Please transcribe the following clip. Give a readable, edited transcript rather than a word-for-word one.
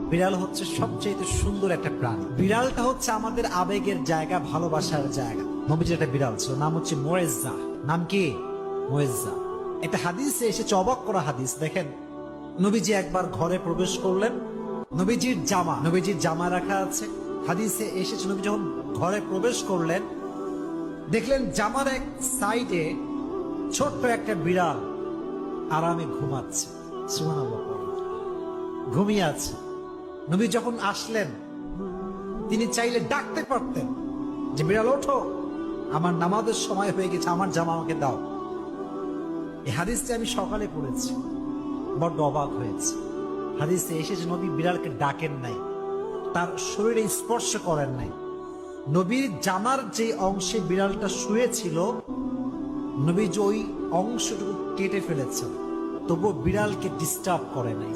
বিড়াল হচ্ছে সবচেয়ে সুন্দর একটা প্রাণী। বিড়ালটা হচ্ছে আমাদের আবেগের জায়গা, ভালোবাসার জায়গা। নবীজির একটা বিড়াল ছিল, নাম হচ্ছে মুয়েজ্জা। নাম কি? মুয়েজ্জা। একটা হাদিসে এসেছে, অবাক করা হাদিস। দেখেন, নবীজি একবার ঘরে প্রবেশ করলেন, নবীজির জামা রাখা আছে। হাদিসে এসেছে, নবী যখন ঘরে প্রবেশ করলেন, দেখলেন জামার এক সাইডে ছোট্ট একটা বিড়াল আরামে ঘুমাচ্ছে। সুবহানাল্লাহ, ঘুমিয়ে আছে। নবী যখন আসলেন, তিনি চাইলে ডাকতে পারতেন যে বিড়াল ওঠো, আমার নামাজের সময় হয়ে গেছে, আমার জামা আমাকে দাও। এই হাদিসটি আমি সকালে পড়েছি, বড্ড অবাক হয়েছে। হাদিসে এসেছে নবী বিড়ালকে ডাকেন নাই, তার শরীরে স্পর্শ করেন নাই। নবীর জামার যে অংশে বিড়ালটা শুয়েছিল, নবী যে ওই অংশটুকু কেটে ফেলেছেন, তবুও বিড়ালকে ডিস্টার্ব করে নাই।